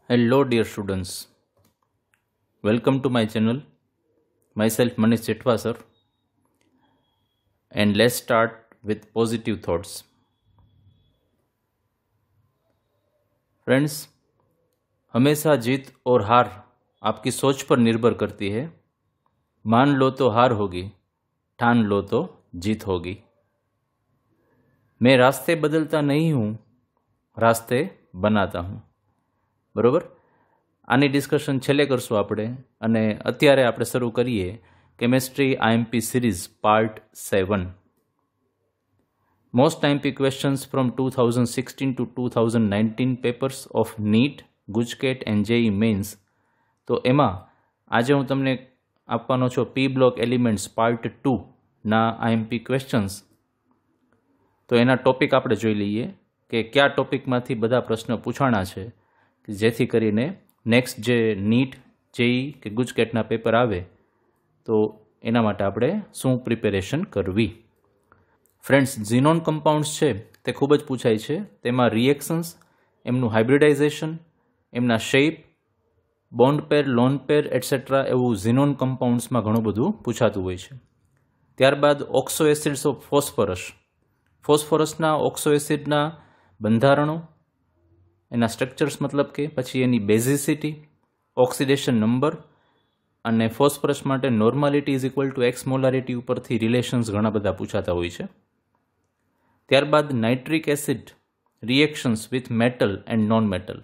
Hello dear students, welcome to my channel. Myself Manish Chetwa sir, and let's start with positive thoughts. Friends, हमेशा जीत और हार आपकी सोच पर निर्भर करती है। मान लो तो हार होगी, ठान लो तो जीत होगी। मैं रास्ते बदलता नहीं हूँ, रास्ते बनाता हूँ। बरोबर, આની ડિસ્કશન છેલ્લે કરશું આપણે, અને અત્યારે આપણે શરૂ કરીએ chemistry IMP series part 7. Most IMP questions from 2016 to 2019 papers of NEET, GUJCET and JEE Mains. તો એમાં આજે હું તમને આપવાનો છું પી બ્લોક એલિમેન્ટ્સ પાર્ટ 2 ના આઈએમપી ક્વેશ્ચન્સ. તો એના ટોપિક આપણે જોઈ લઈએ કે કયા ટોપિકમાંથી બધા પ્રશ્નો પૂછાણા છે, જેથી કરીને નેક્સ્ટ જે નીટ, જેઈ કે ગુજકેટના પેપર આવે તો એના માટે આપણે શું પ્રિપેરેશન કરવી. ફ્રેન્ડ્સ, ઝીનોન કમ્પાઉન્ડ્સ છે તે ખૂબ જ પૂછાય છે. તેમાં રિએક્શન્સ, એમનું હાઇબ્રિડાઇઝેશન, એમના shape, bond pair, lone pair etcetera એવું ઝીનોન કમ્પાઉન્ડ્સમાં ઘણું બધું પૂછાતું હોય છે. ત્યારબાદ ઓક્સો એસિડ્સ ઓફ ફોસ્ફરસ, ફોસ્ફરસના ઓક્સો એસિડના બંધારણો, એના સ્ટ્રક્ચર્સ મતલબ કે પછી એની બેઝિસિટી, ઓક્સિડેશન નંબર અને ફોસ્ફરસ માટે normality is equal to x molarity ઉપરથી રિલેશન્સ ઘણા બધા પૂછાતા હોય છે. ત્યારબાદ nitric acid reactions with metal and non metal.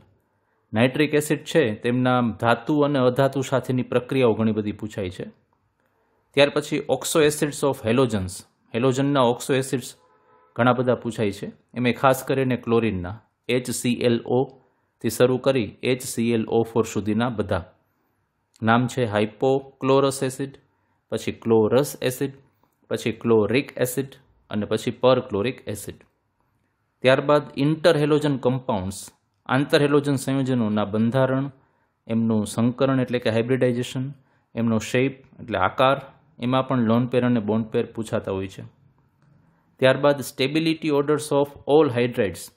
Nitric acid છે તેમના ધાતુ અને અધાતુ સાથેની પ્રક્રિયાઓ ઘણી બધી પૂછાય છે. ત્યાર પછી ઓક્સો એસિડ્સ ઓફ હેલોજન્સ, હેલોજનના ઓક્સો એસિડ્સ ઘણા બધા પૂછાય છે. એમાં ખાસ કરીને ક્લોરિનના HClO થી શરૂ કરી HClO4 સુધીના બધા નામ છે. હાઇપોક્લોરસ એસિડ, પછી ક્લોરસ એસિડ, પછી ક્લોરિક એસિડ અને પછી પરક્લોરિક એસિડ. ત્યારબાદ ઇન્ટરહેલોજન કમ્પાઉન્ડ્સ, આંતરહેલોજન સંયોજનોના બંધારણ, એમનું સંકરણ એટલે કે હાઇબ્રિડાઇઝેશન, એમનો શેપ એટલે આકાર, એમાં પણ લોન પેર અને બોન્ડ પેર પૂછાતા હોય છે. ત્યારબાદ સ્ટેબિલિટી ઓર્ડર્સ ઓફ ઓલ હાઇડ્રાઇડ્સ,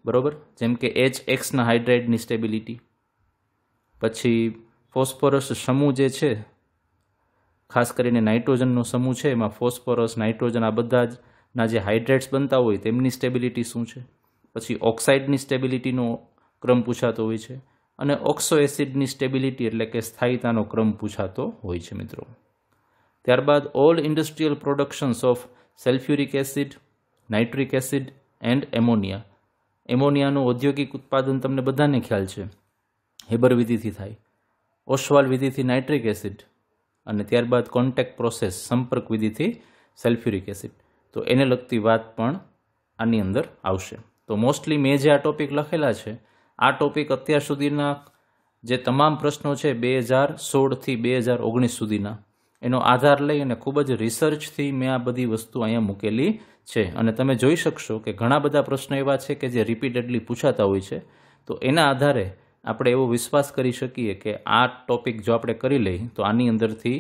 બરોબર, જેમ કે HXના હાઇડ્રાઇડની સ્ટેબિલિટી. પછી ફોસ્ફરસ સમૂહ જે છે, ખાસ કરીને નાઇટ્રોજનનો સમૂહ છે, એમાં ફોસ્ફરસ, નાઇટ્રોજન આ બધા જ ના જે હાઇડ્રેટ્સ બનતા હોય તેમની સ્ટેબિલિટી શું છે. પછી ઓક્સાઇડની સ્ટેબિલિટીનો ક્રમ પૂછાતો હોય છે, અને ઓક્સો એસિડની સ્ટેબિલિટી એટલે કે સ્થાયીતાનો ક્રમ પૂછાતો હોય છે મિત્રો. ત્યારબાદ all industrial productions of sulphuric acid, nitric acid and ammonia. એમોનિયાનું ઔદ્યોગિક ઉત્પાદન તમને બધાને ખ્યાલ છે, હેબર વિધિથી થાય, ઓસ્વાલ વિધિથી નાઇટ્રિક એસિડ, અને ત્યારબાદ કોન્ટેક્ટ પ્રોસેસ, સંપર્ક વિધિથી સલ્ફ્યુરિક એસિડ. તો એને લગતી વાત પણ આની અંદર આવશે. તો મોસ્ટલી મેં જે આ ટોપિક લખેલા છે, આ ટોપિક અત્યાર સુધીના જે તમામ પ્રશ્નો છે 2016થી 2019 સુધીના, એનો આધાર લઈ અને ખૂબ જ રિસર્ચથી મેં આ બધી વસ્તુ અહીંયા મૂકેલી છે. અને તમે જોઈ શકશો કે ઘણા બધા પ્રશ્નો એવા છે કે જે રિપીટેડલી પૂછાતા હોય છે. તો એના આધારે આપણે એવો વિશ્વાસ કરી શકીએ કે આ ટોપિક જો આપણે કરી લઈએ તો આની અંદરથી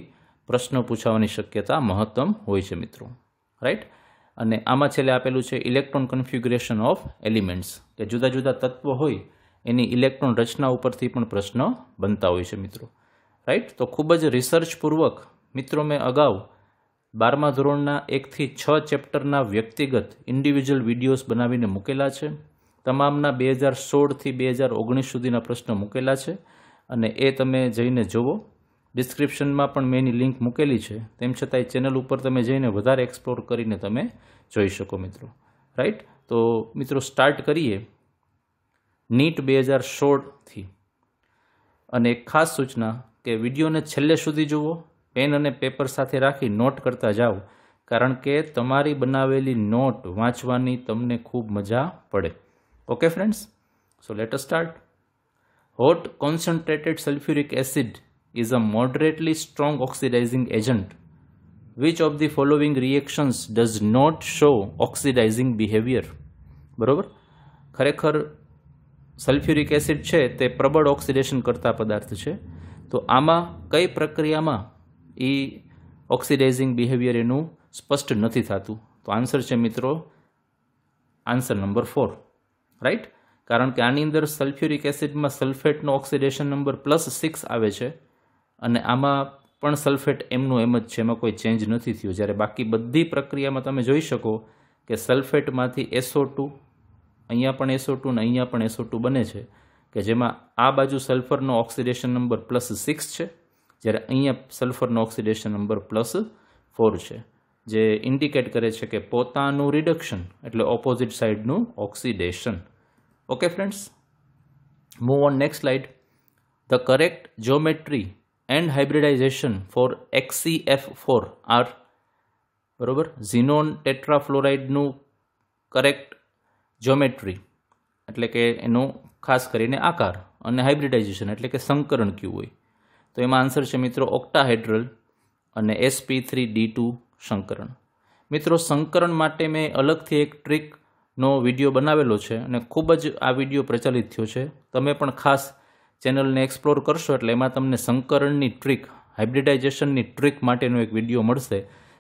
પ્રશ્નો પૂછાવાની શક્યતા મહત્તમ હોય છે મિત્રો, રાઈટ. અને આમાં છેલ્લે આપેલું છે ઇલેક્ટ્રોન કન્ફિગ્યુરેશન ઓફ એલિમેન્ટ્સ, કે જુદા જુદા તત્વો હોય એની ઇલેક્ટ્રોન રચના ઉપરથી પણ પ્રશ્નો બનતા હોય છે મિત્રો, રાઈટ. તો ખૂબ જ રિસર્ચપૂર્વક મિત્રો મેં અગાઉ 12મા ધોરણના 1 થી 6 ચેપ્ટરના વ્યક્તિગત ઇન્ડિવિજ્યુઅલ વિડીયોઝ બનાવીને મૂકેલા છે. તમામના 2016થી 2019 સુધીના પ્રશ્નો મૂકેલા છે, અને એ તમે જઈને જુઓ. ડિસ્ક્રિપ્શનમાં પણ મેં એની લિંક મૂકેલી છે. તેમ છતાંય ચેનલ ઉપર તમે જઈને વધારે એક્સપ્લોર કરીને તમે જોઈ શકો મિત્રો, રાઈટ. તો મિત્રો સ્ટાર્ટ કરીએ નીટ 2016થી. અને એક ખાસ સૂચના કે વિડીયોને છેલ્લે સુધી જુઓ, પેન અને પેપર સાથે રાખી નોટ કરતા જાઓ, કારણ કે તમારી બનાવેલી નોટ વાંચવાની તમને ખૂબ મજા પડે. Okay friends, so let us start. Hot concentrated sulphuric acid is a moderately strong oxidizing agent. Which of the following reactions does not show oxidizing behavior? બરોબર, ખરેખર સલ્ફ્યુરિક એસિડ છે તે પ્રબળ ઓક્સિડેશન કરતા પદાર્થ છે. તો આમાં કઈ પ્રક્રિયામાં એ ઓક્સિડાઇઝિંગ બિહેવિયર એનું સ્પષ્ટ નથી થતું? તો આન્સર છે મિત્રો આન્સર નંબર 4, રાઈટ. કારણ કે આની અંદર સલ્ફ્યુરિક એસિડમાં સલ્ફેટનો ઓક્સિડેશન નંબર +6 આવે છે અને આમાં પણ સલ્ફેટ એમનું એમ જ છે, એમાં કોઈ ચેન્જ નથી થયું. જ્યારે બાકી બધી પ્રક્રિયામાં તમે જોઈ શકો કે સલ્ફેટમાંથી SO2, અહીંયા પણ SO2 ને અહીંયા પણ SO2 બને છે, કે જેમાં આ બાજુ સલ્ફરનો ઓક્સિડેશન નંબર +6 છે, જ્યારે અહીંયા સલ્ફરનો ઓક્સિડેશન નંબર +4 છે, જે ઇન્ડિકેટ કરે છે કે પોતાનું રિડક્શન એટલે ઓપોઝિટ સાઇડનું oxidation. Okay friends, move on next slide. The correct geometry and hybridisation for XeF4 are, બરોબર, ઝીનોન ટેટ્રાફ્લોરાઇડનું કરેક્ટ જ્યોમેટ્રી એટલે કે એનો ખાસ કરીને આકાર અને હાઇબ્રિડાઇઝેશન એટલે કે સંકરણ કયું હોય, તો એમાં આન્સર છે મિત્રો ઓક્ટાહેડ્રલ અને sp3d2 સંકરણ. મિત્રો સંકરણ માટે મેં અલગથી એક ટ્રીકનો વિડીયો બનાવેલો છે અને ખૂબ જ આ વિડીયો પ્રચલિત થયો છે. તમે પણ ખાસ ચેનલને એક્સપ્લોર કરશો એટલે એમાં તમને સંકરણની ટ્રીક, હાઇબ્રિડાઇઝેશનની ટ્રીક માટેનો એક વિડીયો મળશે,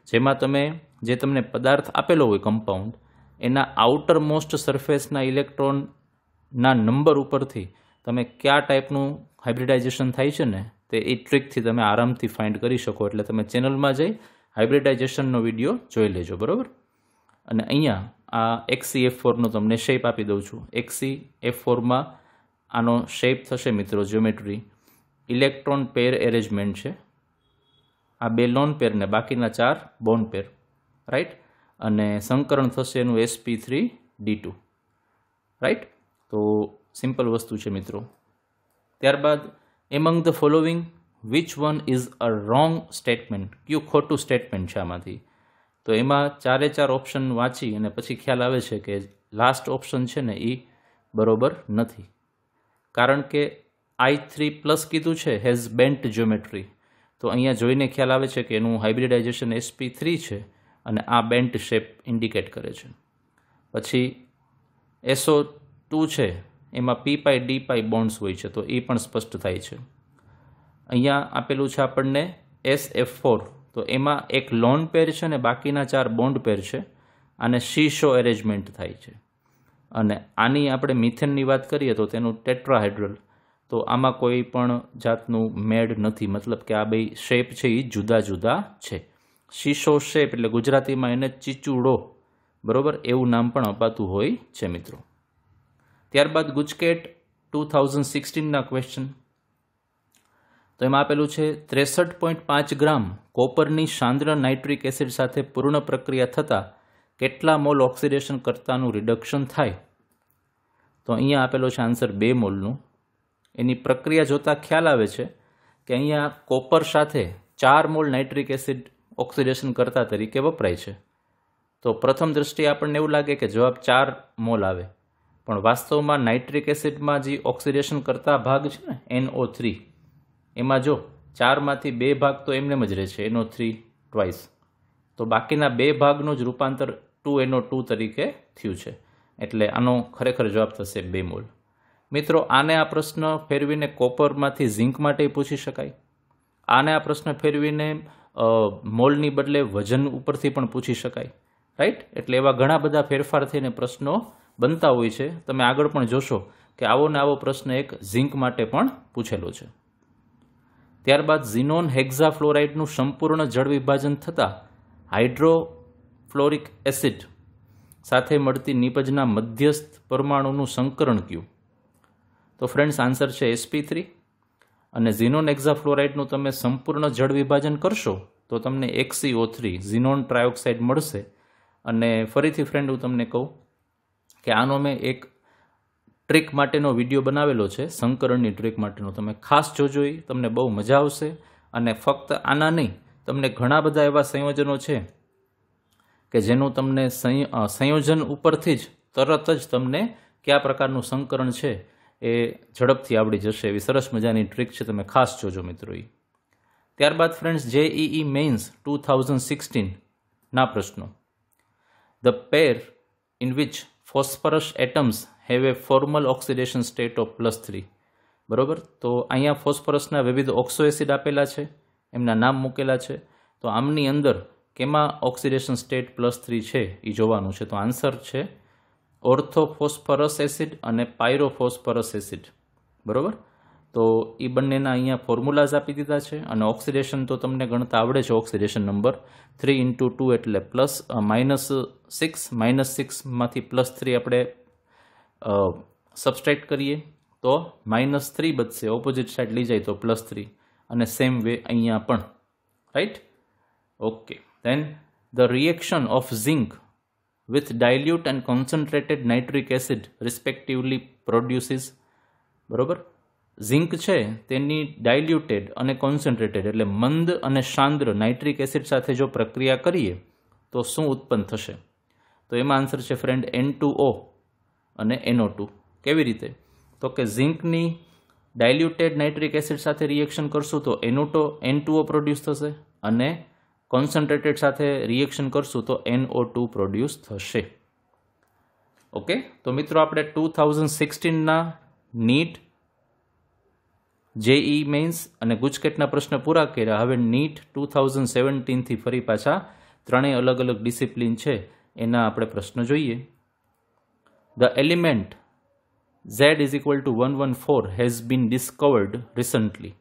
જેમાં તમે જે તમને પદાર્થ આપેલો હોય કમ્પાઉન્ડ, એના આઉટર મોસ્ટ સરફેસના ઇલેક્ટ્રોનના નંબર ઉપરથી તમે કયા ટાઈપનું હાઇબ્રિડાઇઝેશન થાય છે ને તે એ ટ્રીકથી તમે આરામથી ફાઇન્ડ કરી શકો. એટલે તમે ચેનલમાં જઈ હાઇબ્રિડાઇઝેશનનો વિડીયો જોઈ લેજો, બરાબર. અને અહીંયા આ XeF4નો તમને શેપ આપી દઉં છું. XeF4માં આનો શેપ થશે મિત્રો જ્યોમેટ્રી ઇલેક્ટ્રોન પેર એરેન્જમેન્ટ છે. આ 2 લોન પેર ને બાકીના 4 બોન્ડ પેર, રાઈટ. અને સંકરણ થશે એનું sp3d2, રાઈટ. તો સિમ્પલ વસ્તુ છે મિત્રો. ત્યારબાદ among the following which one is a wrong statement, કયું ખોટું સ્ટેટમેન્ટ છે આમાંથી? તો એમાં 4 ઓપ્શન વાંચી અને પછી ખ્યાલ આવે છે કે લાસ્ટ ઓપ્શન છે ને એ બરોબર નથી, કારણ કે I3+ કીધું છે હેઝ બેન્ટ જ્યોમેટ્રી, તો અહીંયા જોઈને ખ્યાલ આવે છે કે એનું હાઇબ્રિડાઇઝેશન sp3 છે અને આ બેન્ટ શેપ ઇન્ડિકેટ કરે છે. પછી SO2 છે એમાં p-d બોન્ડ્સ હોય છે, તો એ પણ સ્પષ્ટ થાય છે. અહીંયા આપેલું છે આપણને SF4, તો એમાં એક લોન પેર છે ને બાકીના 4 બોન્ડ પેર છે, અને શીશો એરેન્જમેન્ટ થાય છે. અને આની આપણે મિથેનની વાત કરીએ તો તેનું ટેટ્રાહેડ્રલ, તો આમાં કોઈ પણ જાતનું મેડ નથી, મતલબ કે આ બે શેપ છે એ જુદા જુદા છે. શીશો શેપ એટલે ગુજરાતીમાં એને ચીચુડો, બરોબર, એવું નામ પણ અપાતું હોય છે મિત્રો. ત્યારબાદ ગુજકેટ 2016ના ક્વેશ્ચન, તો એમાં આપેલું છે 63.5 ગ્રામ કોપરની સાંદ્ર નાઇટ્રિક એસિડ સાથે પૂર્ણ પ્રક્રિયા થતાં કેટલા મોલ ઓક્સિડેશન કરતાનું રિડક્શન થાય? તો અહીંયા આપેલો છે આન્સર 2 મોલનું. એની પ્રક્રિયા જોતાં ખ્યાલ આવે છે કે અહીંયા કોપર સાથે 4 મોલ નાઇટ્રિક એસિડ ઓક્સિડેશન કરતા તરીકે વપરાય છે. તો પ્રથમ દ્રષ્ટિએ આપણને એવું લાગે કે જવાબ 4 મોલ આવે, પણ વાસ્તવમાં નાઇટ્રિક એસિડમાં જે ઓક્સિડેશન કરતા ભાગ છે ને NO3, એમાં જો 4માંથી 2 ભાગ તો એમનેમ જ રહે છે NO3 ટ્વાઇસ, તો બાકીના 2 ભાગનું જ રૂપાંતર 2NO2 તરીકે થયું છે, એટલે આનો ખરેખર જવાબ થશે 2 મોલ. મિત્રો આને આ પ્રશ્ન ફેરવીને કોપરમાંથી ઝિંક માટે પૂછી શકાય, આને આ પ્રશ્ન ફેરવીને મોલની બદલે વજન ઉપરથી પણ પૂછી શકાય, રાઈટ. એટલે એવા ઘણા બધા ફેરફાર થઈને પ્રશ્નો બનતા હોય છે. તમે આગળ પણ જોશો કે આવો ને આવો પ્રશ્ન એક ઝિંક માટે પણ પૂછેલો છે. ત્યારબાદ ઝીનોન હેક્ઝાફ્લોરાઇડનું સંપૂર્ણ જળ વિભાજન થતાં હાઇડ્રોફ્લોરિક એસિડ સાથે મળતી નિપજના મધ્યસ્થ પરમાણુનું સંકરણ કયું? તો ફ્રેન્ડ્સ આન્સર છે sp3. અને ઝીનોન હેક્ઝાફ્લોરાઇડનું તમે સંપૂર્ણ જળ વિભાજન કરશો તો તમને XeO3 ઝીનોન ટ્રાયોક્સાઇડ મળશે. અને ફરીથી ફ્રેન્ડ હું તમને કહું કે આનો મેં એક ટ્રીક માટેનો વિડીયો બનાવેલો છે, સંકરણની ટ્રીક માટેનો, તમે ખાસ જોજો, તમને બહુ મજા આવશે. અને ફક્ત આના નહીં, તમને ઘણા બધા એવા સંયોજનો છે કે જેનું તમને સંયોજન ઉપરથી જ તરત જ તમને કયા પ્રકારનું સંકરણ છે એ ઝડપથી આવડી જશે. એવી સરસ મજાની ટ્રીક છે, તમે ખાસ જોજો મિત્રો. ત્યારબાદ ફ્રેન્ડ્સ JEE મેઇન્સ 2016ના પ્રશ્નો. The pair in which phosphorus atoms have a formal oxidation state of +3, બરોબર. તો અહીંયા ફોસ્ફરસના વિવિધ ઓક્સો એસિડ આપેલા છે, એમના નામ મૂકેલા છે. તો આમની અંદર કેમાં ઓક્સિડેશન સ્ટેટ +3 છે એ જોવાનું છે. તો આન્સર છે ઓર્થોફોસ્ફરસ એસિડ અને પાયરોફોસ્ફરસ એસિડ, બરાબર. તો એ બંનેના અહીંયા ફોર્મ્યુલાઝ આપી દીધા છે અને ઓક્સિડેશન તો તમને ગણતા આવડે છે. ઓક્સિડેશન નંબર 3 × 2 એટલે -6 માંથી +3 આપણે સબસ્ટ્રેક્ટ કરીએ તો -3 બચશે. ઓપોઝિટ સાઈડ લઈ જાય તો +3 અને સેમ વે અહીંયા પણ, right. Okay, then the reaction of zinc with dilute and concentrated nitric acid respectively produces, બરોબર. ઝિંક છે તેની ડાયલ્યુટેડ અને કોન્સન્ટ્રેટેડ એટલે મંદ અને સાંદ્ર નાઇટ્રિક એસિડ સાથે જો પ્રક્રિયા કરીએ તો શું ઉત્પન્ન થશે? તો એમાં આન્સર છે ફ્રેન્ડ N2O અને NO2. કેવી રીતે? તો કે ઝિંકની ડાયલ્યુટેડ નાઇટ્રિક એસિડ સાથે રિએક્શન કરશું તો N2O પ્રોડ્યુસ થશે અને કોન્સન્ટ્રેટેડ સાથે રિએક્શન કરશું તો NO2 પ્રોડ્યુસ થશે. ઓકે, તો મિત્રો આપણે 2016ના નીટ, જેઈ મેન્સ અને ગુજકેટના પ્રશ્ન પૂરા કર્યા. હવે નીટ 2017થી ફરી પાછા ત્રણેય અલગ અલગ ડિસિપ્લિન છે એના આપણે પ્રશ્ન જોઈએ. The element Z is equal to 114 has been discovered recently.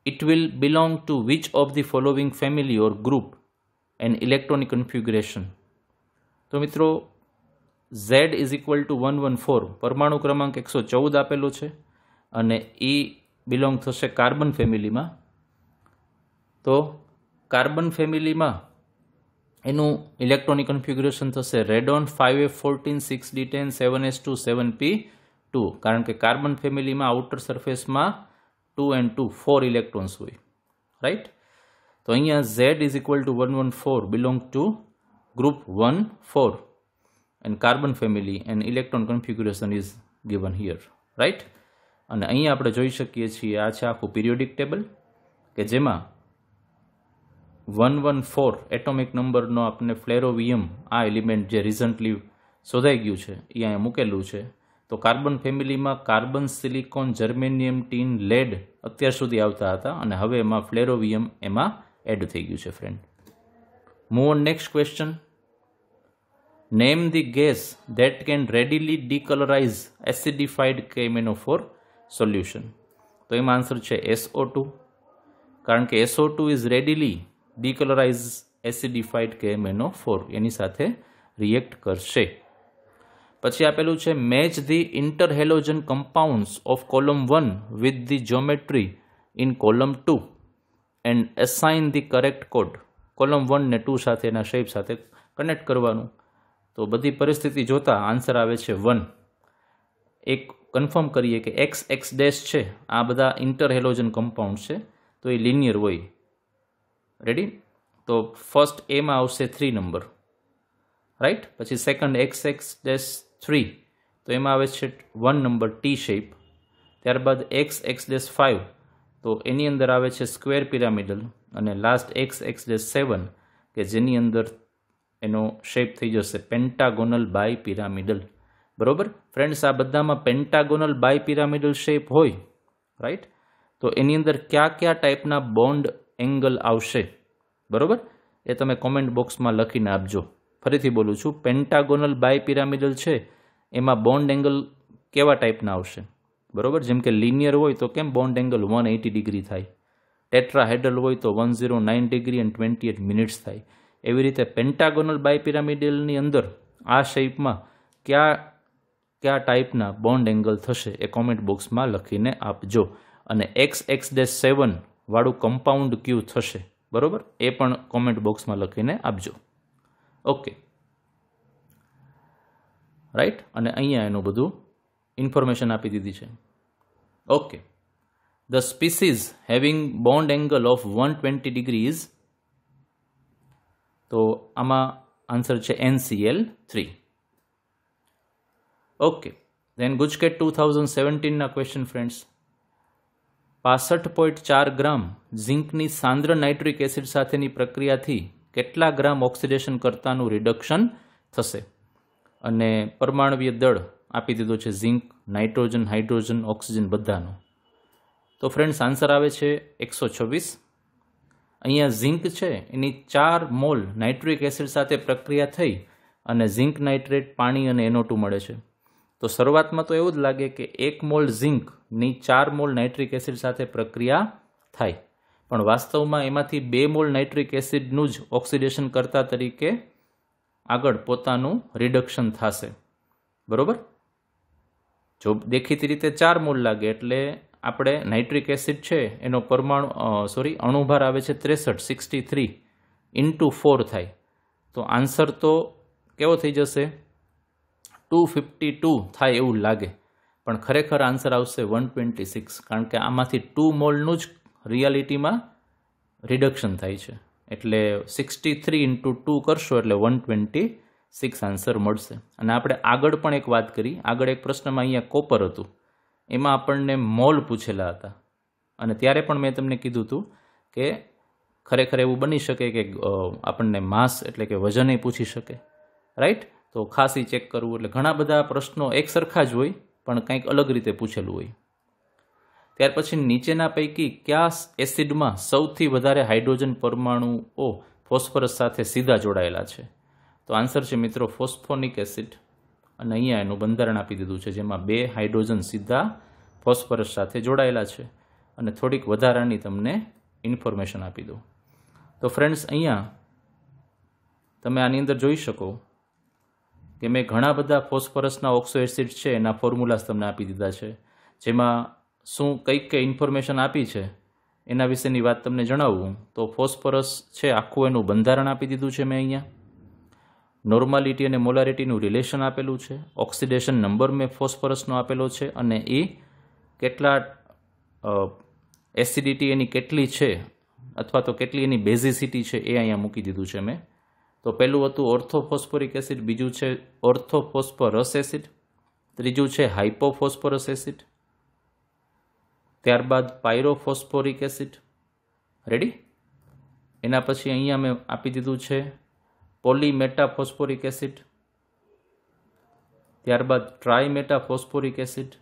It will belong to which of the following family or group and electronic configuration? તો મિત્રો Z is equal to 114 પરમાણુ ક્રમાંક 114 આપેલો છે અને એ બિલોંગ થશે કાર્બન ફેમિલીમાં. તો કાર્બન ફેમિલીમાં એનું ઇલેક્ટ્રોનિક કન્ફિગ્યુરેશન થશે radon 5f14 6d10 7s2 7p2, કારણ કે કાર્બન ફેમિલીમાં આઉટર સરફેસમાં 2 and 2 4 ઇલેક્ટ્રોન્સ હોય, રાઈટ. તો અહીંયા Z is equal to 114 belong to group 1,4 and carbon family and electron configuration is given here, right. અને અહીંયા આપણે જોઈ શકીએ છીએ આ છે આખું પિરિયોડિક ટેબલ કે જેમાં 114 એટોમિક નંબરનો આપણને ફ્લેરોવિયમ આ એલિમેન્ટ જે રિસન્ટલી શોધાઈ ગયું છે એ અહીંયા મૂકેલું છે. તો કાર્બન ફેમિલીમાં carbon, silicon, germanium, tin, lead અત્યાર સુધી આવતા હતા અને હવે એમાં ફ્લેરોવિયમ એમાં એડ થઈ ગયું છે friend. Move on next question. Name the gas that can readily decolourise acidified KMnO4 solution. તો એમાં આન્સર છે SO2, કારણ કે SO2 is readily decolourise acidified KMnO4 એની સાથે રિએક્ટ કરશે. પછી આપેલું છે match the interhalogen compounds of column 1 with the geometry in column 2 and assign the correct code. Column 1 ને 2 સાથે એના શેપ સાથે કનેક્ટ કરવાનું. તો બધી પરિસ્થિતિ જોતા આન્સર આવે છે 1. એક કન્ફર્મ કરીએ કે XX ડેશ છે આ બધા ઇન્ટરહેલોજન કમ્પાઉન્ડ છે તો એ લિનિયર હોય. રેડી? તો ફર્સ્ટ એમાં આવશે 3 નંબર, રાઈટ. પછી સેકન્ડ XX-3 તો એમાં આવે છે 1 નંબર T શેપ. ત્યારબાદ XX-5 તો એની અંદર આવે છે સ્ક્વેર પિરામિડલ અને લાસ્ટ XX-7 કે જેની અંદર એનો શેપ થઈ જશે પેન્ટાગોનલ બાય પિરામિડલ. બરોબર ફ્રેન્ડ્સ, આ બધામાં પેન્ટાગોનલ બાય પિરામિડલ શેપ હોય, રાઈટ. તો એની અંદર કયા કયા ટાઈપના બોન્ડ એંગલ આવશે, બરોબર, એ તમે કોમેન્ટ બોક્સમાં લખીને આપજો. ફરીથી બોલું છું, પેન્ટાગોનલ બાય પિરામિડલ છે એમાં બોન્ડ એંગલ કેવા ટાઈપના આવશે, બરોબર. જેમ કે લિનિયર હોય તો કેમ બોન્ડ એંગલ 180 ડિગ્રી થાય, ટેટ્રાહેડ્રલ હોય તો 109 ડિગ્રી and 28 મિનિટ્સ થાય. એવી રીતે પેન્ટાગોનલ બાય પિરામિડલની અંદર આ શેપમાં કયા ટાઈપના બોન્ડ એંગલ થશે એ કોમેન્ટ બોક્સમાં લખીને આપજો. અને XX-7 વાળું કમ્પાઉન્ડ ક્યુ થશે, બરોબર, એ પણ કોમેન્ટ બોક્સમાં લખીને આપજો. Okay, right. અને અહીંયા એનું બધું ઇન્ફોર્મેશન આપી દીધી છે. Okay, the species having bond angle of 120 degrees, તો આમાં આન્સર છે NCl3. ઓકે, ધેન ગુજકેટ 2017ના ક્વેશ્ચન ફ્રેન્ડ્સ. 65.4 ગ્રામ ઝિંકની સાંદ્ર નાઇટ્રિક એસિડ સાથેની પ્રક્રિયાથી કેટલા ગ્રામ ઓક્સિડેશન કરતાનું રિડક્શન થશે? અને પરમાણવીય દળ આપી દીધો છે ઝિંક, નાઇટ્રોજન, હાઇડ્રોજન, ઓક્સિજન બધાનો. તો ફ્રેન્ડ્સ આન્સર આવે છે 126. અહીંયા ઝિંક છે એની 4 મોલ નાઇટ્રિક એસિડ સાથે પ્રક્રિયા થઈ અને ઝિંક નાઇટ્રેટ પાણી અને NO2 મળે છે. તો શરૂઆતમાં તો એવું જ લાગે કે 1 મોલ ઝિંકની 4 મોલ નાઇટ્રિક એસિડ સાથે પ્રક્રિયા થાય, પણ વાસ્તવમાં એમાંથી 2 મોલ નાઇટ્રિક એસિડનું જ ઓક્સિડેશન કરતા તરીકે આગળ પોતાનું રિડક્શન થશે. બરોબર? જો દેખીતી રીતે 4 મોલ લાગે એટલે આપણે નાઇટ્રિક એસિડ છે એનો અણુભાર આવે છે 63 × 4 થાય. તો આન્સર તો કેવો થઈ જશે? 252 થાય એવું લાગે, પણ ખરેખર આન્સર આવશે 126, કારણ કે આમાંથી 2 મોલનું જ રિયાલિટીમાં રિડક્શન થાય છે. એટલે 63 × 2 કરશો એટલે 126 આન્સર મળશે. અને આપણે આગળ પણ એક વાત કરી, આગળ એક પ્રશ્નમાં અહીંયા કોપર હતું, એમાં આપણને મોલ પૂછેલા હતા, અને ત્યારે પણ મેં તમને કીધું હતું કે ખરેખર એવું બની શકે કે આપણને માસ એટલે કે વજન પૂછી શકે, રાઈટ? તો ખાસ એ ચેક કરવું. એટલે ઘણા બધા પ્રશ્નો એક સરખા જ હોય પણ કંઈક અલગ રીતે પૂછેલું હોય. ત્યાર પછી નીચેના પૈકી કયા એસિડમાં સૌથી વધારે હાઇડ્રોજન પરમાણુઓ ફોસ્ફરસ સાથે સીધા જોડાયેલા છે? તો આન્સર છે મિત્રો ફોસ્ફોનિક એસિડ, અને અહીંયા એનું બંધારણ આપી દીધું છે, જેમાં 2 હાઇડ્રોજન સીધા ફોસ્ફરસ સાથે જોડાયેલા છે. અને થોડીક વધારાની તમને ઇન્ફોર્મેશન આપી દઉં. તો ફ્રેન્ડ્સ, અહીંયા તમે આની અંદર જોઈ શકો કે મેં ઘણા બધા ફોસ્ફરસના ઓક્સો એસિડ છે એના ફોર્મ્યુલાસ તમને આપી દીધા છે, જેમાં શું કઈ ઇન્ફોર્મેશન આપી છે એના વિશેની વાત તમને જણાવું તો ફોસ્ફરસ છે આખું એનું બંધારણ આપી દીધું છે મેં અહીંયા. નોર્માલિટી અને મોલારિટીનું રિલેશન આપેલું છે, ઓક્સિડેશન નંબર મેં ફોસ્ફરસનો આપેલો છે, અને એ કેટલા એસિડિટી એની કેટલી છે અથવા તો કેટલી એની બેઝિસિટી છે એ અહીંયા મૂકી દીધું છે મેં. તો પહેલું હતું ઓર્થોફોસ્ફોરિક એસિડ, બીજું છે ઓર્થોફોસ્ફરસ એસિડ, ત્રીજું છે હાઇપોફોસ્ફરસ એસિડ, ત્યારબાદ પાયરોફોસ્ફોરિક એસિડ. રેડી? એના પછી અહીંયા મેં આપી દીધું છે પોલીમેટાફોસ્ફોરિક એસિડ, ત્યારબાદ ટ્રાયમેટાફોસ્ફોરિક એસિડ,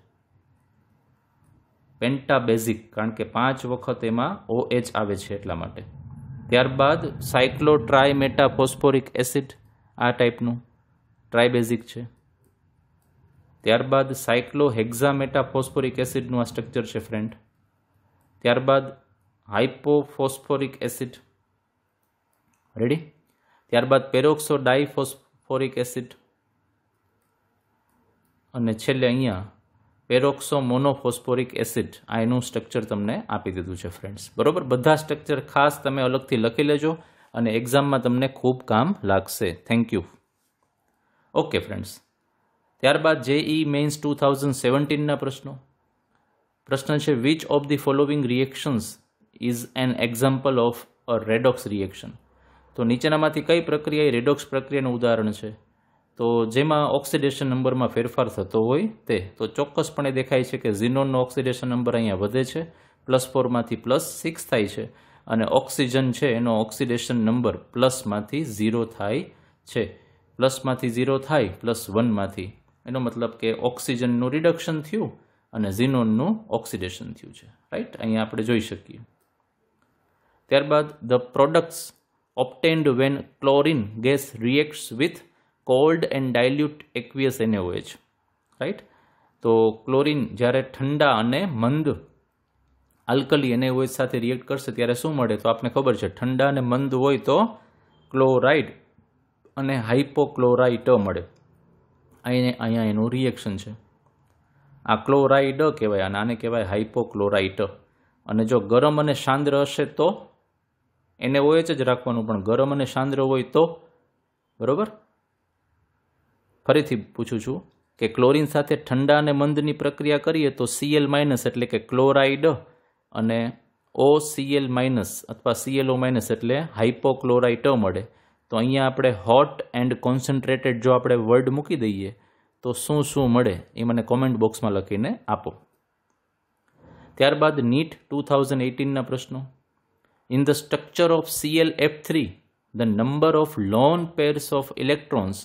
પેન્ટાબેઝિક, કારણ કે 5 વખત એમાં OH આવે છે એટલા માટે. ત્યારબાદ સાયક્લોટ્રાયમેટાફોસ્ફોરિક એસિડ, આ ટાઈપનું ટ્રાયબેઝિક છે. ત્યારબાદ સાયક્લોહેક્ઝામેટાફોસ્ફોરિક એસિડનું આ સ્ટ્રક્ચર છે ફ્રેન્ડ. ત્યારબાદ હાઇપોફોસ્ફોરિક એસિડ. રેડી? ત્યારબાદ પેરોક્સો ડાયફોસ્ફોરિક એસિડ, અને છેલ્લે અહીંયા પેરોક્સો મોનોફોસ્ફોરિક એસિડ, આ એનું સ્ટ્રક્ચર તમને આપી દીધું છે ફ્રેન્ડ્સ. બરોબર? બધા સ્ટ્રક્ચર ખાસ તમે અલગથી લખી લેજો અને એક્ઝામમાં તમને ખૂબ કામ લાગશે. Thank you. ઓકે ફ્રેન્ડ્સ, ત્યારબાદ JEE મેઇન્સ 2017ના પ્રશ્ન છે which of the following reactions is an example of a redox reaction? તો નીચેનામાંથી કઈ પ્રક્રિયા એ રેડોક્સ પ્રક્રિયાનું ઉદાહરણ છે? તો જેમાં ઓક્સિડેશન નંબરમાં ફેરફાર થતો હોય તે. તો ચોક્કસપણે દેખાય છે કે ઝીનોનનો ઓક્સિડેશન નંબર અહીંયા વધે છે, +4 માંથી +6 થાય છે, અને ઓક્સિજન છે એનો ઓક્સિડેશન નંબર પ્લસમાંથી 0 થાય છે. પ્લસમાંથી 0 થાય +1 માંથી, એનો મતલબ કે ઓક્સિજનનું રિડક્શન થયું અને ઝીનોનનું ઓક્સિડેશન થયું છે. રાઈટ? અહીંયા આપણે જોઈ શકીએ. ત્યારબાદ the products obtained when chlorine gas reacts with cold and dilute aqueous NaOH. Right? તો ક્લોરીન જ્યારે ઠંડા અને મંદ આલ્કલી NaOH સાથે રિએક્ટ કરશે ત્યારે શું મળે? તો આપણે ખબર છે ઠંડા અને મંદ હોય તો ક્લોરાઇડ અને હાઇપોક્લોરાઇટ મળે. અહીંયા એનું રિએક્શન છે. આ ક્લોરાઇડ કહેવાય અને આને કહેવાય હાઇપોક્લોરાઇટ. અને જો ગરમ અને સાંદ્ર હશે તો NaOH જ રાખવાનું, પણ ગરમ અને સાંદ્ર હોય તો, બરોબર? ફરીથી પૂછું છું કે ક્લોરીન સાથે ઠંડા અને મંદની પ્રક્રિયા કરીએ તો Cl- એટલે કે ક્લોરાઇડ અને OCl- અથવા ClO- એટલે હાઇપોક્લોરાઇટ મળે. તો અહીંયા આપણે હોટ એન્ડ કોન્સન્ટ્રેટેડ જો આપણે વર્ડ મૂકી દઈએ તો શું મળે એ મને કોમેન્ટ બોક્સમાં લખીને આપો. ત્યારબાદ NEET 2018ના પ્રશ્નો. In the structure of ClF3 the number of loan pairs of electrons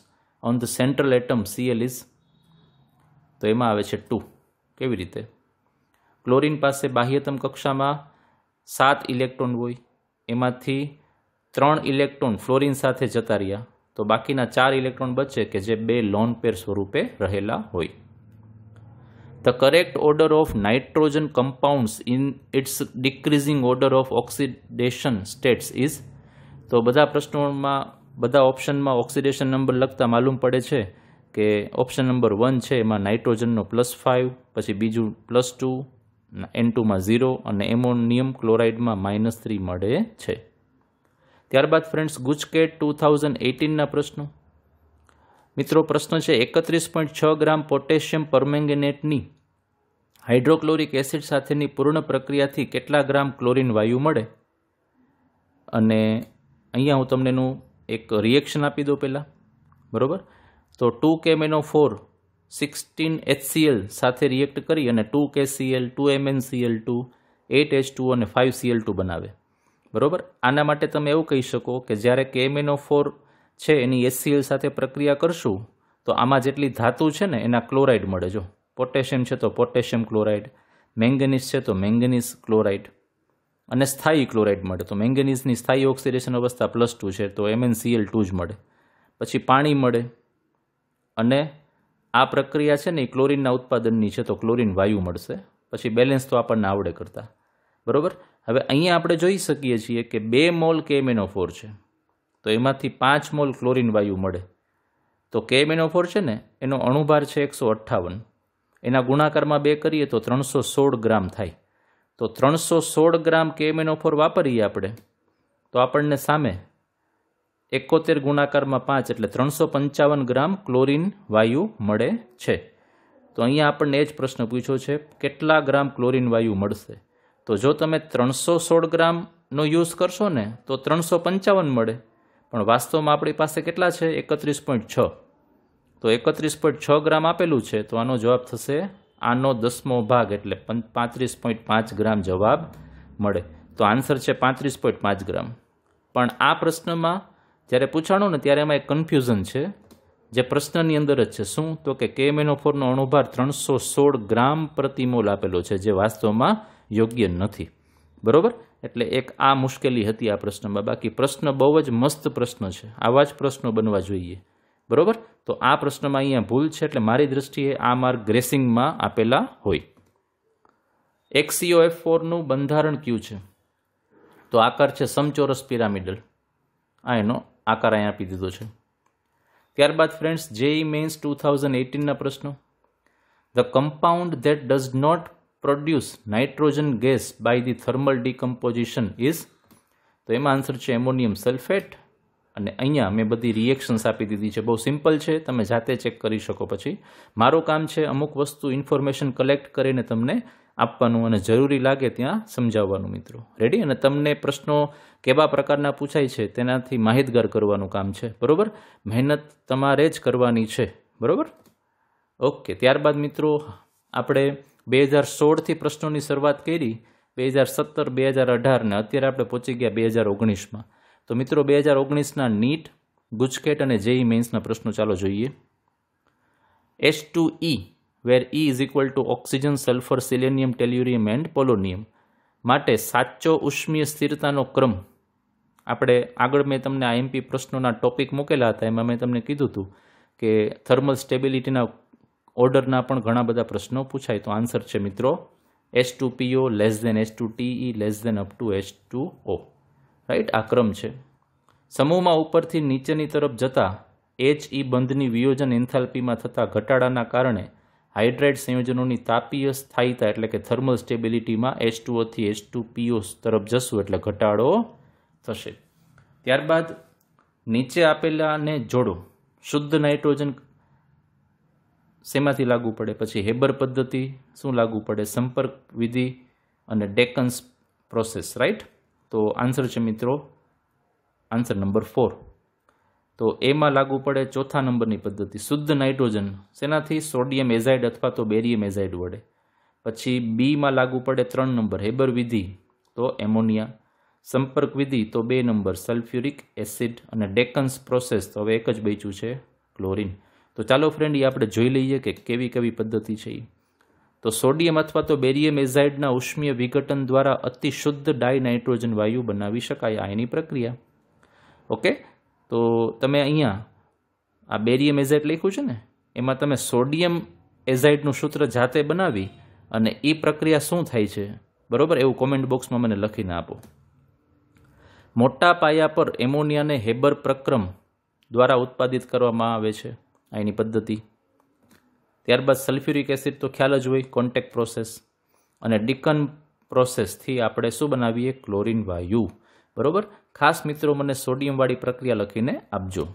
on the central atom Cl is? તો એમાં આવે છે 2. કેવી રીતે? ક્લોરીન પાસે બાહ્યતમ કક્ષામાં 7 ઇલેક્ટ્રોન હોય, એમાંથી 3 ઇલેક્ટ્રોન ફ્લોરિન સાથે જતા રહ્યા, તો બાકીના 4 ઇલેક્ટ્રોન બચે કે જે 2 લોન પેર સ્વરૂપે રહેલા હોય. The correct order of nitrogen compounds in its decreasing order of oxidation states is, તો બધા પ્રશ્નોમાં બધા ઓપ્શનમાં ઓક્સિડેશન નંબર લખતા માલુમ પડે છે કે ઓપ્શન નંબર 1 છે એમાં નાઇટ્રોજનનો +5, પછી બીજું +2, N2માં 0 અને એમોનિયમ ક્લોરાઇડમાં -3 મળે છે. ત્યારબાદ ફ્રેન્ડ્સ ગુજકેટ 2018ના પ્રશ્નો. મિત્રો પ્રશ્ન છે 31.6 ગ્રામ પોટેશિયમ પરમેંગેનેટની હાઇડ્રોક્લોરિક એસિડ સાથેની પૂર્ણ પ્રક્રિયાથી કેટલા ગ્રામ ક્લોરીન વાયુ મળે? અને અહીંયા હું તમને એનું એક રિએક્શન આપી દઉં પહેલાં, બરાબર? તો 2KMnO4 16HCl સાથે રિએક્ટ કરી અને 2KCl 2MnCl2 8H2O અને 5Cl2 બનાવે, બરાબર? આના માટે તમે એવું કહી શકો કે જ્યારે KMnO4 છે એની HCl સાથે પ્રક્રિયા કરશું તો આમાં જેટલી ધાતુ છે ને એના ક્લોરાઇડ મળે. જો પોટેશિયમ છે તો પોટેશિયમ ક્લોરાઇડ, મેંગેનીઝ છે તો મેંગેનીઝ ક્લોરાઇડ અને સ્થાયી ક્લોરાઇડ મળે. તો મેંગેનીઝની સ્થાયી ઓક્સિડેશન અવસ્થા +2 છે તો MnCl2 જ મળે. પછી પાણી મળે અને આ પ્રક્રિયા છે ને એ ક્લોરીનના ઉત્પાદનની છે તો ક્લોરીન વાયુ મળશે. પછી બેલેન્સ તો આપણને આવડે કરતા, બરાબર? હવે અહીંયા આપણે જોઈ શકીએ છીએ કે 2 મોલ KMnO4 છે તો એમાંથી 5 મોલ ક્લોરીન વાયુ મળે. તો KMnO4 છે ને એનો અણુભાર છે 158, એના ગુણાકારમાં 2 કરીએ તો 316 ગ્રામ થાય. તો 316 ગ્રામ KMnO4 વાપરીએ આપણે તો આપણને સામે 71 ગુણાકારમાં 5 એટલે 355 ગ્રામ ક્લોરીન વાયુ મળે છે. તો અહીંયા આપણને એ જ પ્રશ્ન પૂછ્યો છે કેટલા ગ્રામ ક્લોરીન વાયુ મળશે? તો જો તમે 316 ગ્રામનો યુઝ કરશો ને તો 355 મળે, પણ વાસ્તવમાં આપણી પાસે કેટલા છે? 31.6. તો 31.6 ગ્રામ આપેલું છે તો આનો જવાબ થશે આનો 10મો ભાગ એટલે 35.5 ગ્રામ જવાબ મળે. તો આન્સર છે 35.5 ગ્રામ. પણ આ પ્રશ્નમાં જ્યારે પૂછાણું ને ત્યારે એમાં એક કન્ફ્યુઝન છે જે પ્રશ્નની અંદર જ છે. શું? તો કે KMnO4નો અણુભાર 316 ગ્રામ પ્રતિમોલ આપેલો છે જે વાસ્તવમાં યોગ્ય નથી, બરાબર? એટલે એક આ મુશ્કેલી હતી આ પ્રશ્નમાં. બાકી પ્રશ્ન બહુ જ મસ્ત પ્રશ્ન છે, આવા જ પ્રશ્નો બનવા જોઈએ, બરાબર? તો આ પ્રશ્નમાં અહીંયા ભૂલ છે એટલે મારી દ્રષ્ટિએ આ માર્ક ગ્રેસિંગમાં આપેલા હોય. XCOF4નું બંધારણ કયું છે? તો આકાર છે સમચોરસ પિરામિડલ. આ એનો આકાર અહીંયા આપી દીધો છે. ત્યારબાદ ફ્રેન્ડ્સ JEE મેન્સ 2018ના પ્રશ્નો. The compound that does not produce nitrogen gas by the thermal decomposition is, તો એમાં આન્સર છે એમોનિયમ સલ્ફેટ. અને અહીંયા મેં બધી રિએક્શન્સ આપી દીધી છે, બહુ સિમ્પલ છે, તમે જાતે ચેક કરી શકો. પછી મારું કામ છે અમુક વસ્તુ ઇન્ફોર્મેશન કલેક્ટ કરીને તમને આપવાનું અને જરૂરી લાગે ત્યાં સમજાવવાનું. મિત્રો રેડી? અને તમને પ્રશ્નો કેવા પ્રકારના પૂછાય છે તેનાથી માહિતગાર કરવાનું કામ છે, બરાબર? મહેનત તમારે જ કરવાની છે, બરાબર? ઓકે. ત્યારબાદ મિત્રો આપણે 2016થી પ્રશ્નોની શરૂઆત કરી, 2017, 2018 ને અત્યારે આપણે પહોંચી ગયા 2019માં. તો મિત્રો 2019ના નીટ, ગુજકેટ અને JEE મેન્સના પ્રશ્નો ચાલો જોઈએ. H2E where E is equal to oxygen, sulfur, selenium, tellurium and polonium માટે સાચો ઉષ્મીય સ્થિરતાનો ક્રમ. આપણે આગળ મેં તમને IMP પ્રશ્નોના ટોપિક મૂકેલા હતા, એમાં મેં તમને કીધું હતું કે થર્મલ સ્ટેબિલિટીના ઓર્ડરના પણ ઘણા બધા પ્રશ્નો પૂછાય. તો આન્સર છે મિત્રો H2PO H2TE up to H2O, right? આ ક્રમ છે. સમૂહમાં ઉપરથી નીચેની તરફ જતા HE બંધની વિયોજન એન્થાલ્પીમાં થતા ઘટાડાના કારણે હાઇડ્રાઇડ સંયોજનોની તાપીય સ્થાયીતા એટલે કે થર્મલ સ્ટેબિલિટીમાં H2O થી H2PO તરફ જશું એટલે ઘટાડો થશે. ત્યારબાદ નીચે આપેલાને જોડો. શુદ્ધ નાઇટ્રોજન શેમાંથી લાગુ પડે? પછી હેબર પદ્ધતિ શું લાગુ પડે? સંપર્ક વિધિ અને ડેકન્સ પ્રોસેસ, રાઈટ? તો આન્સર છે મિત્રો આન્સર નંબર 4. તો એમાં લાગુ પડે ચોથા નંબરની પદ્ધતિ. શુદ્ધ નાઇટ્રોજન શેનાથી? સોડિયમ એઝાઇડ અથવા તો બેરિયમ એઝાઇડ વડે. પછી બીમાં લાગુ પડે 3 નંબર હેબર વિધિ તો એમોનિયા. સંપર્ક વિધિ તો 2 નંબર સલ્ફ્યુરિક એસિડ. અને ડેકન્સ પ્રોસેસ તો હવે એક જ બચ્યું છે ક્લોરિન. તો ચાલો ફ્રેન્ડ એ આપણે જોઈ લઈએ કે કેવી કેવી પદ્ધતિ છે. તો સોડિયમ અથવા તો બેરિયમ એઝાઇડના ઉષ્મીય વિઘટન દ્વારા અતિ શુદ્ધ ડાય નાઇટ્રોજન વાયુ બનાવી શકાય, આ એની પ્રક્રિયા. ઓકે. તો તમે અહીંયા આ બેરિયમ એઝાઇડ લખ્યું છે ને, એમાં તમે સોડિયમ એઝાઇડનું સૂત્ર જાતે બનાવી અને એ પ્રક્રિયા શું થાય છે, બરાબર, એવું કોમેન્ટ બોક્સમાં મને લખીને આપો. મોટા પાયા પર એમોનિયાને હેબર પ્રક્રમ દ્વારા ઉત્પાદિત કરવામાં આવે છે, આ એની પદ્ધતિ. ત્યારબાદ સલ્ફ્યુરિક એસિડ તો ખ્યાલ જ હોય, કોન્ટેક્ટ પ્રોસેસ, અને ડિકન પ્રોસેસથી આપણે શું બનાવીએ, ક્લોરીન વાયુ, બરાબર. ખાસ મિત્રો મને સોડિયમવાળી પ્રક્રિયા લખીને આપજો.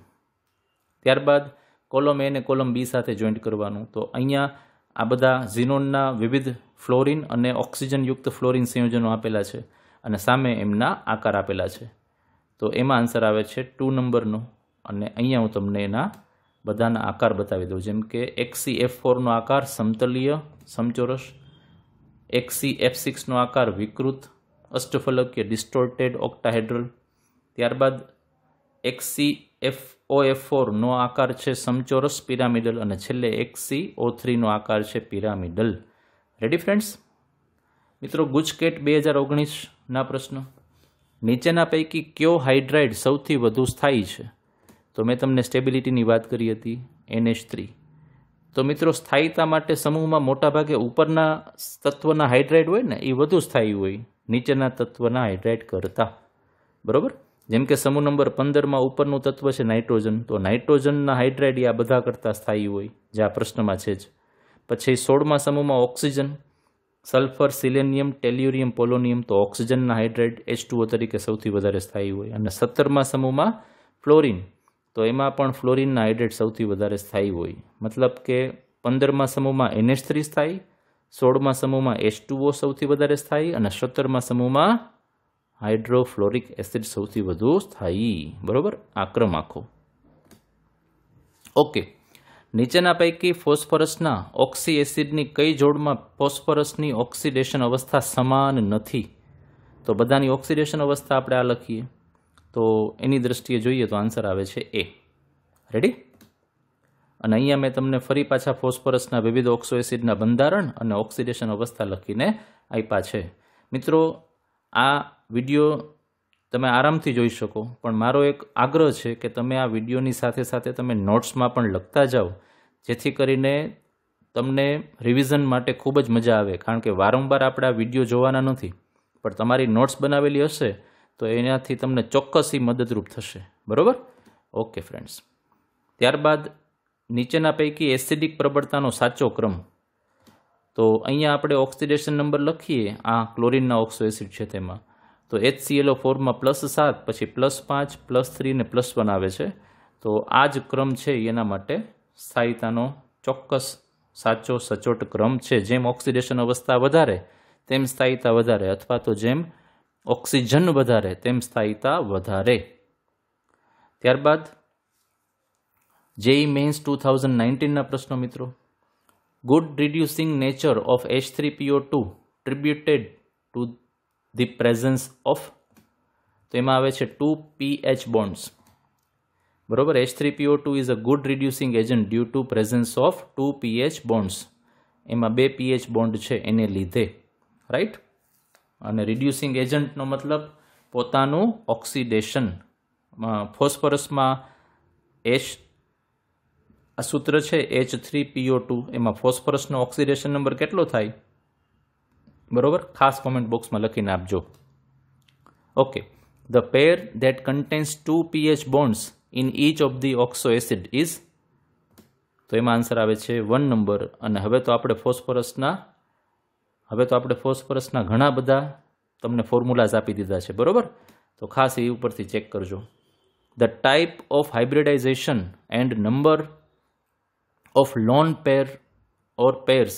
ત્યારબાદ કોલમ એ અને કોલમ બી સાથે જોઈન્ટ કરવાનું. તો અહીંયા આ બધા ઝીનોનના વિવિધ ફ્લોરિન અને ઓક્સિજનયુક્ત ફ્લોરિન સંયોજનો આપેલા છે અને સામે એમના આકાર આપેલા છે. તો એમાં આન્સર આવે છે 2 નંબરનો. અને અહીંયા હું તમને એના બધાના આકાર બતાવી દઉં. જેમ કે XCF4નો આકાર સમતલીય સમચોરસ, XCF6નો આકાર વિકૃત અષ્ટફલકીય ડિસ્ટોર્ટેડ ઓક્ટાહેડ્રલ. ત્યારબાદ XCFOF4નો આકાર છે સમચોરસ પિરામિડલ અને છેલ્લે XCO3નો આકાર છે પિરામિડલ. Ready friends? મિત્રો, ગુજકેટ 2019ના પ્રશ્ન. નીચેના પૈકી કયો હાઇડ્રાઇડ સૌથી વધુ સ્થાયી છે? તો મેં તમને સ્ટેબિલિટીની વાત કરી હતી, NH3. તો મિત્રો, સ્થાયીતા માટે સમૂહમાં મોટાભાગે ઉપરના તત્વના હાઇડ્રાઇડ હોય ને એ વધુ સ્થાયી હોય નીચેના તત્વના હાઇડ્રાઇડ કરતાં, બરાબર. જેમ કે સમૂહ નંબર 15માં ઉપરનું તત્વ છે નાઇટ્રોજન, તો નાઇટ્રોજનના હાઇડ્રાઇડ આ બધા કરતાં સ્થાયી હોય, જે આ પ્રશ્નમાં છે જ. પછી 16મા સમૂહમાં ઓક્સિજન, સલ્ફર, સિલેનિયમ, ટેલ્યુરિયમ, પોલોનિયમ, તો ઓક્સિજનના હાઇડ્રાઇડ H2O તરીકે સૌથી વધારે સ્થાયી હોય. અને 17મા સમૂહમાં ફ્લોરિન, તો એમાં પણ ફ્લોરિનના હાઇડ્રેટ સૌથી વધારે સ્થાયી હોય. મતલબ કે 15મા સમૂહમાં NH3 સ્થાયી, 16મા સમૂહમાં H2O સૌથી વધારે સ્થાયી અને 17મા સમૂહમાં હાઇડ્રોફ્લોરિક એસિડ સૌથી વધુ સ્થાયી, બરોબર. આ ક્રમ આખો. ઓકે. નીચેના પૈકી ફોસ્ફરસના ઓક્સી એસિડની કઈ જોડમાં ફોસ્ફરસની ઓક્સિડેશન અવસ્થા સમાન નથી? તો બધાની ઓક્સિડેશન અવસ્થા આપણે આ લખીએ, તો એની દ્રષ્ટિએ જોઈએ તો આન્સર આવે છે A. રેડી? અને અહીંયા મેં તમને ફરી પાછા ફોસ્ફરસના વિવિધ ઓક્સો એસિડના બંધારણ અને ઓક્સિડેશન અવસ્થા લખીને આપ્યા છે. મિત્રો, આ વિડીયો તમે આરામથી જોઈ શકો, પણ મારો એક આગ્રહ છે કે તમે આ વિડીયોની સાથે સાથે તમે નોટ્સમાં પણ લખતા જાઓ, જેથી કરીને તમને રિવિઝન માટે ખૂબ જ મજા આવે. કારણ કે વારંવાર આપણે આ વિડીયો જોવાના નથી, પણ તમારી નોટ્સ બનાવેલી હશે તો એનાથી તમને ચોક્કસ મદદરૂપ થશે, બરાબર. Okay friends. ત્યારબાદ નીચેના પૈકી એસિડિક પ્રબળતાનો સાચો ક્રમ. તો અહીંયા આપણે ઓક્સિડેશન નંબર લખીએ, આ ક્લોરિનના ઓક્સો એસિડ છે તેમાં, તો HClO4માં +7, પછી +5, +3 ને +1 આવે છે. તો આ જ ક્રમ છે એના માટે સ્થાયીતાનો ચોક્કસ સાચો સચોટ ક્રમ છે. જેમ ઓક્સિડેશન અવસ્થા વધારે તેમ સ્થાયીતા વધારે, અથવા તો જેમ ઓક્સિજન વધારે તેમ સ્થાયીતા વધારે. ત્યારબાદ JEE મેઇન્સ 2019ના પ્રશ્નો. મિત્રો, good reducing nature of H3PO2 attributed to the presence of, તો એમાં આવે છે 2 pH બોન્ડ્સ, બરોબર. H3PO2 is a good reducing agent due to presence of 2 pH bonds. એમાં 2 pH બોન્ડ છે એને લીધે, રાઈટ. અને રિડ્યુસિંગ એજન્ટનો મતલબ પોતાનું ઓક્સિડેશન. ફોસ્ફરસમાં આ સૂત્ર છે H3PO2, એમાં ફોસ્ફરસનો ઓક્સિડેશન નંબર કેટલો થાય, બરોબર? ખાસ કોમેન્ટ બોક્સમાં લખીને આપજો. Okay. The pair that contains 2 pH bonds in inch of the oxo acid is, તો એમાં આન્સર આવે છે 1 નંબર. અને હવે તો આપણે ફોસ્ફરસના ઘણા બધા તમને ફોર્મ્યુલાઝ આપી દીધા છે, બરોબર? તો ખાસ એ ઉપરથી ચેક કરજો. The type of hybridisation and number of lone pair or pairs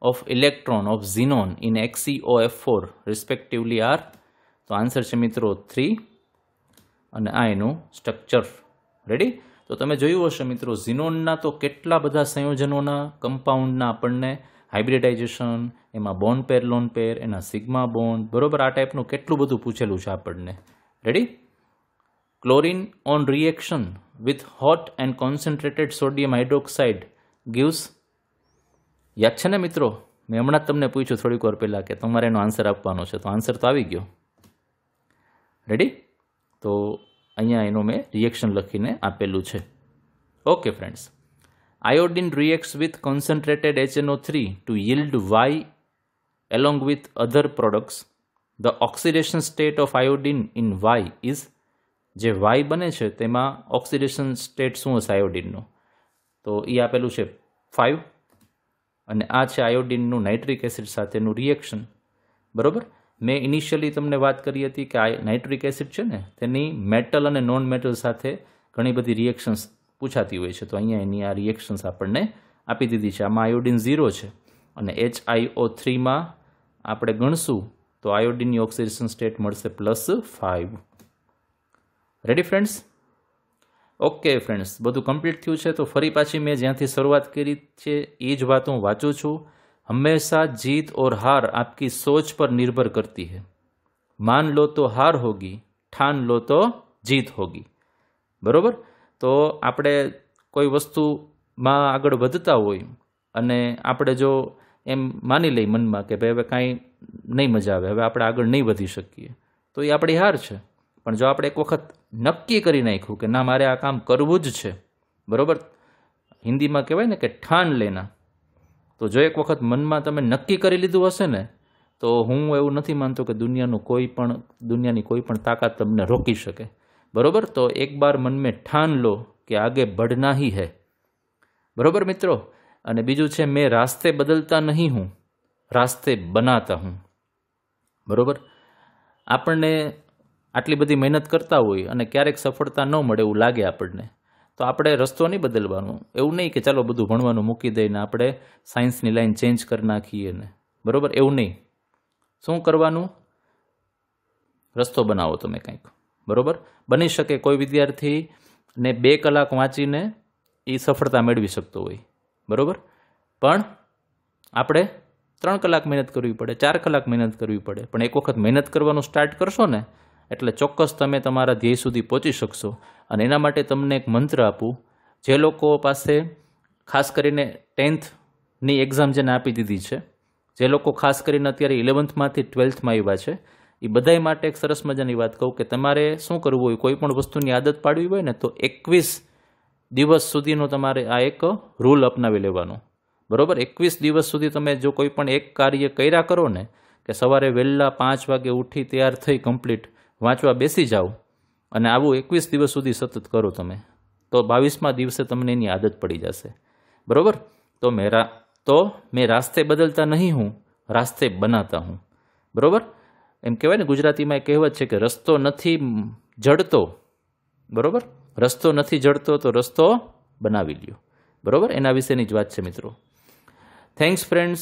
of electron of xenon in XeOF4 respectively are, તો આન્સર છે મિત્રો 3 અને આ એનું સ્ટ્રક્ચર. રેડી? તો તમે જોયું હશે મિત્રો, ઝીનોનના તો કેટલા બધા સંયોજનોના કમ્પાઉન્ડના આપણને હાઇબ્રિડાઇઝેશન, એમાં બોન પેર લોન પેર, એના સિગ્મા બોન્ડ, બરોબર, આ ટાઈપનું કેટલું બધું પૂછેલું છે આપણને. Ready? Chlorine on reaction with hot and concentrated sodium hydroxide gives, યાદ છે ને મિત્રો? મેં હમણાં જ તમને પૂછ્યું થોડીક વાર પહેલાં કે તમારે એનો આન્સર આપવાનો છે, તો આન્સર તો આવી ગયો. રેડી? તો અહીંયા એનો મેં રિએક્શન લખીને આપેલું છે. Okay friends, iodine reacts with concentrated HNO3 to yield Y along with other products. The oxidation state of iodine in Y is, જે Y બને છે તેમાં ઓક્સિડેશન સ્ટેટ શું હશે આયોડિનનું, તો એ આપેલું છે 5, અને આ છે આયોડિનનું નાઇટ્રિક એસિડ સાથેનું રિએક્શન. બરાબર, મેં ઇનિશિયલી તમને વાત કરી હતી કે આ નાઇટ્રિક એસિડ છે ને તેની મેટલ અને નોન મેટલ સાથે ઘણી બધી રિએક્શન્સ પૂછાતી હોય છે. તો અહીંયા એની આ રિએક્શન્સ આપણને આપી દીધી છે. આમાં આયોડિન 0 છે અને HiO3માં આપણે ગણશું તો આયોડિનની ઓક્સિડેશન સ્ટેટ મળશે +5. Ready friends? ઓકે ફ્રેન્ડ્સ, બધું કમ્પ્લીટ થયું છે. તો ફરી પાછી મેં જ્યાંથી શરૂઆત કરી છે એ જ વાત હું વાંચું છું. હંમેશા જીત ઓર હાર આપકી સોચ પર નિર્ભર કરતી है. मान लो तो हार होगी, ठान लो तो जीत होगी. બરોબર? તો આપણે કોઈ વસ્તુમાં આગળ વધતા હોય અને આપણે જો એમ માની લઈ મનમાં કે ભાઈ હવે કાંઈ નહીં મજા આવે, હવે આપણે આગળ નહીં વધી શકીએ, તો એ આપણી હાર છે. પણ જો આપણે એક વખત નક્કી કરી નાખ્યું કે ના મારે આ કામ કરવું જ છે, બરાબર, હિન્દીમાં કહેવાય ને કે ઠાન લેના, તો જો એક વખત મનમાં તમે નક્કી કરી લીધું હશે ને, તો હું એવું નથી માનતો કે દુનિયાની કોઈ પણ તાકાત તમને રોકી શકે. બરોબર? તો એક બાર મન મેં ઠાન લો કે આગે बढ़ना ही है. બરોબર મિત્રો? અને બીજું છે મેં રાસ્તે બદલતા નહીં હું, રાસ્તે બનાતા હું. બરોબર? આપણને આટલી બધી મહેનત કરતા હોય અને ક્યારેક સફળતા ન મળે એવું લાગે આપણને, તો આપણે રસ્તો નહીં બદલવાનો. એવું નહીં કે ચાલો બધું ભણવાનું મૂકી દઈને આપણે સાયન્સની લાઈન ચેન્જ કરી નાખીએ ને, બરોબર? એવું નહીં. શું કરવાનું? રસ્તો બનાવો તમે કંઈક. બરોબર? બની શકે કોઈ વિદ્યાર્થીને 2 કલાક વાંચીને એ સફળતા મેળવી શકતો હોય, બરોબર, પણ આપણે 3 કલાક મહેનત કરવી પડે, 4 કલાક મહેનત કરવી પડે. પણ એક વખત મહેનત કરવાનું સ્ટાર્ટ કરશો ને એટલે ચોક્કસ તમે તમારા ધ્યેય સુધી પહોંચી શકશો. અને એના માટે તમને એક મંત્ર આપું. જે લોકો પાસે ખાસ કરીને 10thની એક્ઝામ જેને આપી દીધી છે, જે લોકો ખાસ કરીને અત્યારે 11thમાંથી 12thમાં આવ્યા છે, એ બધાય માટે એક સરસ મજાની વાત કહું કે તમારે શું કરવું હોય, કોઈ પણ વસ્તુની આદત પાડવી હોય ને તો 21 દિવસ સુધીનો તમારે આ એક રૂલ અપનાવી લેવાનો. બરોબર? 21 દિવસ સુધી તમે જો કોઈ પણ એક કાર્ય કર્યા કરો ને, કે સવારે વહેલા 5 વાગે ઉઠી તૈયાર થઈ કમ્પ્લીટ વાંચવા બેસી જાઓ અને આવું 21 દિવસ સુધી સતત કરો તમે, તો 22મા દિવસે તમને એની આદત પડી જશે. બરોબર? તો મેં રાસ્તે બદલતા નહીં હું, રાસ્તે બનાતા હું. બરોબર? એમ કહેવાય ને ગુજરાતીમાં એક કહેવત છે કે રસ્તો નથી જડતો, બરોબર, રસ્તો નથી જડતો તો રસ્તો બનાવી લ્યો. બરોબર? એના વિશેની જ વાત છે મિત્રો. Thanks friends.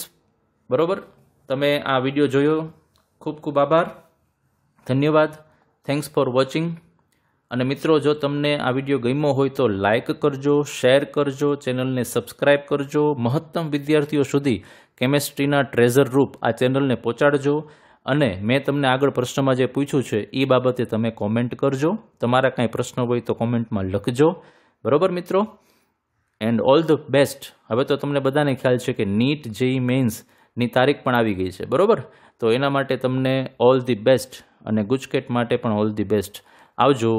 બરોબર? તમે આ વિડીયો જોયો, ખૂબ ખૂબ આભાર, ધન્યવાદ. Thanks for watching. અને મિત્રો, જો તમને આ વિડીયો ગમ્યો હોય તો લાઇક કરજો, શેર કરજો, ચેનલને સબસ્ક્રાઈબ કરજો. મહત્તમ વિદ્યાર્થીઓ સુધી કેમેસ્ટ્રીના ટ્રેઝર રૂપ આ ચેનલને પહોંચાડજો. અને મેં તમને આગળ પ્રશ્નમાં જે પૂછ્યું છે એ બાબતે તમે કોમેન્ટ કરજો. તમારા કાંઈ પ્રશ્ન હોય તો કોમેન્ટમાં લખજો. બરોબર મિત્રો? And all the best. હવે તો તમને બધાને ખ્યાલ છે કે નીટ જેઈ મેન્સની તારીખ પણ આવી ગઈ છે. બરોબર? તો એના માટે તમને ઓલ ધી બેસ્ટ, અને ગુજકેટ માટે પણ ઓલ ધી બેસ્ટ. આવજો.